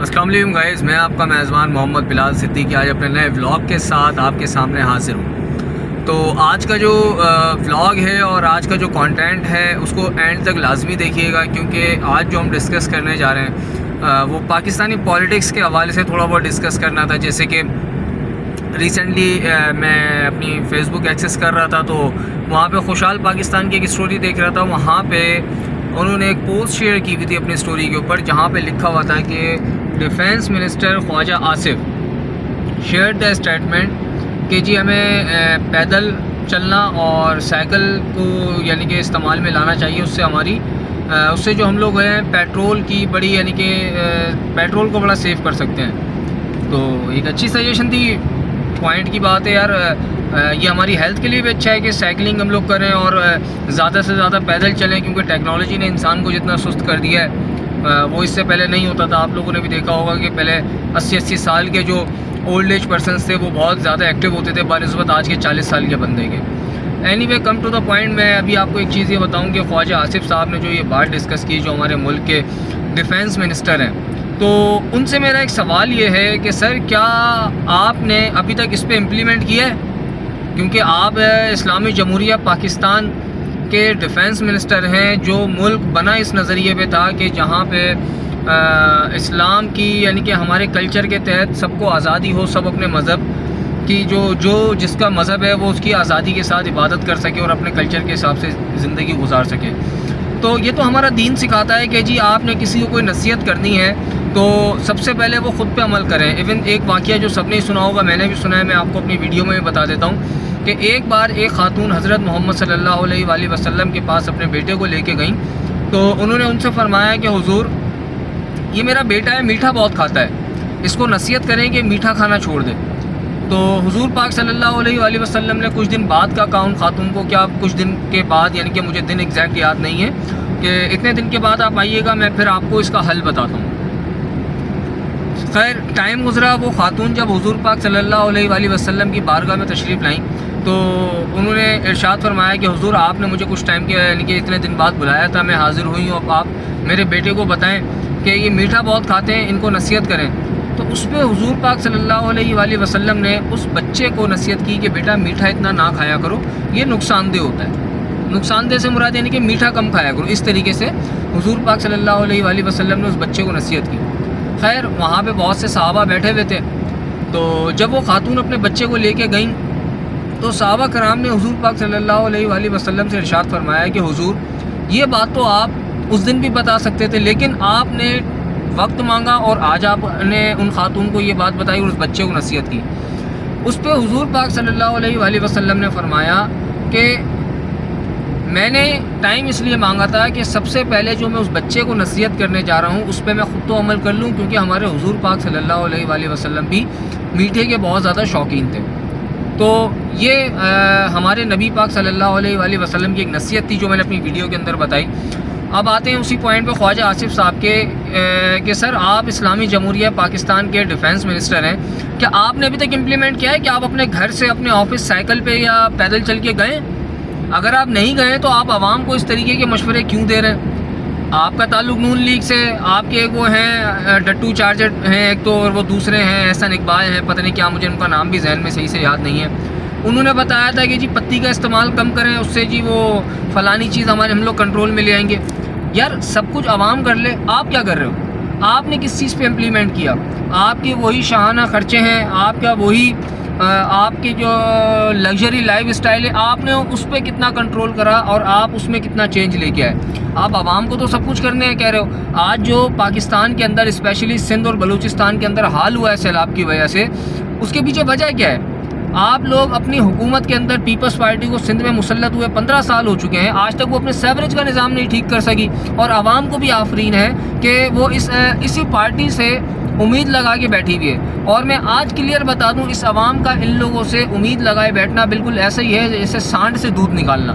السلام علیکم گائز، میں آپ کا میزبان محمد بلال صدیقی آج اپنے نئے ولاگ کے ساتھ آپ کے سامنے حاضر ہوں۔ تو آج کا جو ولاگ ہے اور آج کا جو کانٹینٹ ہے اس کو اینڈ تک لازمی دیکھیے گا، کیونکہ آج جو ہم ڈسکس کرنے جا رہے ہیں وہ پاکستانی پالیٹکس کے حوالے سے تھوڑا بہت ڈسکس کرنا تھا۔ جیسے کہ ریسنٹلی میں اپنی فیس بک ایکسیس کر رہا تھا، تو وہاں پہ خوشحال پاکستان کی ایک اسٹوری دیکھ رہا تھا۔ وہاں پہ انہوں نے ایک پوسٹ شیئر کی ہوئی تھی اپنی اسٹوری کے اوپر، جہاں پہ لکھا ہوا تھا کہ defence minister Khawaja Asif share the statement کہ جی ہمیں پیدل چلنا اور سائیکل کو یعنی کہ استعمال میں لانا چاہیے، اس سے جو ہم لوگ ہیں پیٹرول کی بڑی یعنی کہ پیٹرول کو بڑا سیو کر سکتے ہیں۔ تو ایک اچھی سجیشن تھی، پوائنٹ کی بات ہے یار، یہ ہماری ہیلتھ کے لیے بھی اچھا ہے کہ سائیکلنگ ہم لوگ کریں اور زیادہ سے زیادہ پیدل چلیں، کیونکہ ٹیکنالوجی نے انسان کو جتنا سست کر دیا ہے وہ اس سے پہلے نہیں ہوتا تھا۔ آپ لوگوں نے بھی دیکھا ہوگا کہ پہلے 80 سال کے جو اولڈ ایج پرسنس تھے وہ بہت زیادہ ایکٹیو ہوتے تھے بنسبت آج کے 40 سال کے بندے کے۔ Anyway come to the point, میں ابھی آپ کو ایک چیز یہ بتاؤں کہ خواجہ آصف صاحب نے جو یہ بات ڈسکس کی، جو ہمارے ملک کے ڈیفینس منسٹر ہیں، تو ان سے میرا ایک سوال یہ ہے کہ سر کیا آپ نے ابھی تک اس پہ امپلیمنٹ کیا ہے؟ کیونکہ آپ اسلامی جمہوریہ پاکستان کے ڈیفینس منسٹر ہیں، جو ملک بنا اس نظریے پہ تھا کہ جہاں پہ اسلام کی یعنی کہ ہمارے کلچر کے تحت سب کو آزادی ہو، سب اپنے مذہب کی جو جس کا مذہب ہے وہ اس کی آزادی کے ساتھ عبادت کر سکے اور اپنے کلچر کے حساب سے زندگی گزار سکے۔ تو یہ تو ہمارا دین سکھاتا ہے کہ جی آپ نے کسی کو کوئی نصیحت کرنی ہے تو سب سے پہلے وہ خود پہ عمل کریں۔ ایون ایک واقعہ جو سب نے سنا ہوگا، میں نے بھی سنا ہے، میں آپ کو اپنی ویڈیو میں بتا دیتا ہوں کہ ایک بار ایک خاتون حضرت محمد صلی اللہ علیہ وآلہ وسلم کے پاس اپنے بیٹے کو لے کے گئیں، تو انہوں نے ان سے فرمایا کہ حضور یہ میرا بیٹا ہے، میٹھا بہت کھاتا ہے، اس کو نصیحت کریں کہ میٹھا کھانا چھوڑ دے۔ تو حضور پاک صلی اللہ علیہ وآلہ وسلم نے کچھ دن بعد کا کہا ان خاتون کو، کیا کچھ دن کے بعد یعنی کہ مجھے دن ایگزیکٹ یاد نہیں ہے، کہ اتنے دن کے بعد آپ آئیے گا، میں پھر آپ کو اس کا حل بتاتا ہوں۔ خیر ٹائم گزرا، وہ خاتون جب حضور پاک صلی اللہ علیہ وآلہ وسلم کی بارگاہ میں تشریف لائیں تو انہوں نے ارشاد فرمایا کہ حضور آپ نے مجھے کچھ ٹائم کے یعنی کہ اتنے دن بعد بلایا تھا، میں حاضر ہوئی ہوں، اب آپ میرے بیٹے کو بتائیں کہ یہ میٹھا بہت کھاتے ہیں، ان کو نصیحت کریں۔ تو اس پہ حضور پاک صلی اللہ علیہ وآلہ وسلم نے اس بچے کو نصیحت کی کہ بیٹا میٹھا اتنا نہ کھایا کرو، یہ نقصان دہ ہوتا ہے۔ نقصان دہ سے مراد یعنی کہ میٹھا کم کھایا کرو، اس طریقے سے حضور پاک صلی اللہ علیہ وآلہ وسلم نے اس بچے کو نصیحت کی۔ خیر وہاں پہ بہت سے صحابہ بیٹھے ہوئے تھے، تو جب وہ خاتون اپنے بچے کو لے کے گئیں تو صحابہ کرام نے حضور پاک صلی اللہ علیہ وآلہ وسلم سے ارشاد فرمایا کہ حضور یہ بات تو آپ اس دن بھی بتا سکتے تھے، لیکن آپ نے وقت مانگا اور آج آپ نے ان خاتون کو یہ بات بتائی اور اس بچے کو نصیحت کی۔ اس پہ حضور پاک صلی اللہ علیہ وآلہ وسلم نے فرمایا کہ میں نے ٹائم اس لیے مانگا تھا کہ سب سے پہلے جو میں اس بچے کو نصیحت کرنے جا رہا ہوں اس پہ میں خود تو عمل کر لوں، کیونکہ ہمارے حضور پاک صلی اللہ علیہ وآلہ وسلم بھی میٹھے کے بہت زیادہ شوقین تھے۔ تو یہ ہمارے نبی پاک صلی اللہ علیہ وآلہ وسلم کی ایک نصیحت تھی جو میں نے اپنی ویڈیو کے اندر بتائی۔ اب آتے ہیں اسی پوائنٹ پہ خواجہ آصف صاحب کے کہ سر آپ اسلامی جمہوریہ پاکستان کے ڈیفینس منسٹر ہیں، کیا آپ نے ابھی تک امپلیمنٹ کیا ہے کہ آپ اپنے گھر سے اپنے آفس سائیکل پہ یا پیدل چل کے گئے؟ اگر آپ نہیں گئے تو آپ عوام کو اس طریقے کے مشورے کیوں دے رہے ہیں؟ آپ کا تعلق نون لیگ سے، آپ کے ایک وہ ہیں ڈٹو چارجر ہیں ایک تو، اور وہ دوسرے ہیں احسن اقبال ہیں، پتہ نہیں کیا، مجھے ان کا نام بھی ذہن میں صحیح سے یاد نہیں ہے۔ انہوں نے بتایا تھا کہ جی پتی کا استعمال کم کریں، اس سے جی وہ فلانی چیز ہم لوگ کنٹرول میں لے آئیں گے۔ یار سب کچھ عوام کر لے، آپ کیا کر رہے ہو؟ آپ نے کس چیز پہ امپلیمنٹ کیا؟ آپ کے وہی شاہانہ خرچے ہیں، آپ کا وہی آپ کی جو لگژری لائف اسٹائل ہے، آپ نے اس پہ کتنا کنٹرول کرا اور آپ اس میں کتنا چینج لے کے آئے؟ آپ عوام کو تو سب کچھ کرنے کہہ رہے ہو۔ آج جو پاکستان کے اندر اسپیشلی سندھ اور بلوچستان کے اندر حال ہوا ہے سیلاب کی وجہ سے، اس کے پیچھے وجہ کیا ہے؟ آپ لوگ اپنی حکومت کے اندر پیپلز پارٹی کو سندھ میں مسلط ہوئے 15 سال ہو چکے ہیں، آج تک وہ اپنے سیوریج کا نظام نہیں ٹھیک کر سکی، اور عوام کو بھی آفرین ہے کہ وہ اسی پارٹی سے امید لگا کے بیٹھی ہوئی ہے۔ اور میں آج کلیئر بتا دوں، اس عوام کا ان لوگوں سے امید لگائے بیٹھنا بالکل ایسا ہی ہے جیسے سانڈ سے دودھ نکالنا۔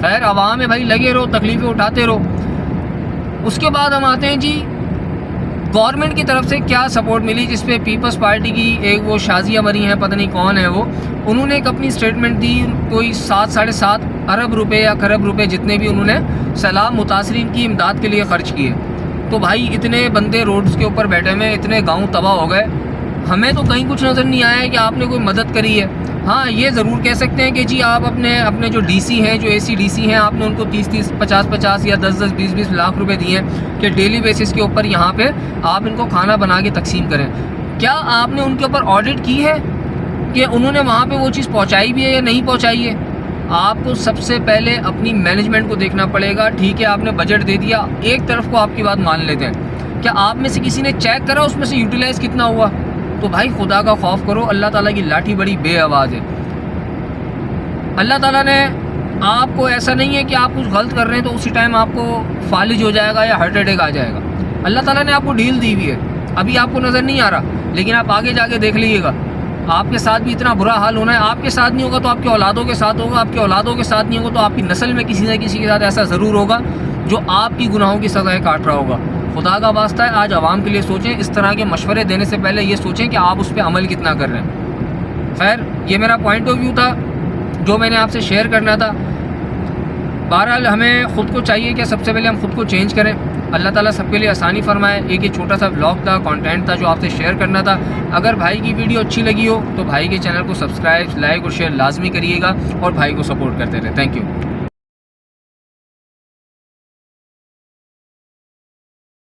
خیر عوام ہے بھائی، لگے رہو، تکلیفیں اٹھاتے رہو۔ اس کے بعد ہم آتے ہیں جی گورنمنٹ کی طرف سے کیا سپورٹ ملی، جس پہ پیپلز پارٹی کی ایک وہ شازیہ مری ہیں، پتہ نہیں کون ہے وہ، انہوں نے ایک اپنی اسٹیٹمنٹ دی، کوئی 7-7.5 ارب روپے یا کھرب روپے جتنے بھی انہوں نے سیلاب متاثرین کی امداد کے لیے خرچ کیے۔ تو بھائی اتنے بندے روڈز کے اوپر بیٹھے ہوئے، اتنے گاؤں تباہ ہو گئے، ہمیں تو کہیں کچھ نظر نہیں آیا ہے کہ آپ نے کوئی مدد کری ہے۔ ہاں یہ ضرور کہہ سکتے ہیں کہ جی آپ اپنے جو ڈی سی ہیں، جو اے سی ڈی سی ہیں، آپ نے ان کو 30 50 یا 10 20 لاکھ روپے دیے ہیں کہ ڈیلی بیسس کے اوپر یہاں پہ آپ ان کو کھانا بنا کے تقسیم کریں۔ کیا آپ نے ان کے اوپر آڈٹ کی ہے کہ انہوں نے وہاں پہ وہ چیز پہنچائی بھی ہے یا نہیں پہنچائی ہے؟ آپ کو سب سے پہلے اپنی مینجمنٹ کو دیکھنا پڑے گا۔ ٹھیک ہے آپ نے بجٹ دے دیا، ایک طرف کو آپ کی بات مان لیتے ہیں، کیا آپ میں سے کسی نے چیک کرا اس میں سے یوٹیلائز کتنا ہوا؟ تو بھائی خدا کا خوف کرو، اللہ تعالیٰ کی لاٹھی بڑی بے آواز ہے۔ اللہ تعالیٰ نے آپ کو ایسا نہیں ہے کہ آپ کچھ غلط کر رہے ہیں تو اسی ٹائم آپ کو فالج ہو جائے گا یا ہارٹ اٹیک آ جائے گا۔ اللہ تعالیٰ نے آپ کو ڈیل دی ہوئی ہے، ابھی آپ کو نظر نہیں آ رہا، لیکن آپ آگے جا کے دیکھ لیجیے گا آپ کے ساتھ بھی اتنا برا حال ہونا ہے۔ آپ کے ساتھ نہیں ہوگا تو آپ کے اولادوں کے ساتھ ہوگا، آپ کے اولادوں کے ساتھ نہیں ہوگا تو آپ کی نسل میں کسی نہ کسی کے ساتھ ایسا ضرور ہوگا جو آپ کی گناہوں کی سزائیں کاٹ رہا ہوگا۔ خدا کا واسطہ ہے آج عوام کے لیے سوچیں، اس طرح کے مشورے دینے سے پہلے یہ سوچیں کہ آپ اس پہ عمل کتنا کر رہے ہیں۔ خیر یہ میرا پوائنٹ آف ویو تھا جو میں نے آپ سے شیئر کرنا تھا۔ بہرحال ہمیں خود کو چاہیے کہ سب سے پہلے ہم خود کو چینج کریں۔ اللہ تعالیٰ سب کے لیے آسانی فرمائے۔ ایک یہ چھوٹا سا ولاگ تھا، کانٹینٹ تھا جو آپ سے شیئر کرنا تھا۔ اگر بھائی کی ویڈیو اچھی لگی ہو تو بھائی کے چینل کو سبسکرائب، لائک اور شیئر لازمی کریے گا اور بھائی کو سپورٹ کرتے رہیں۔ Thank you.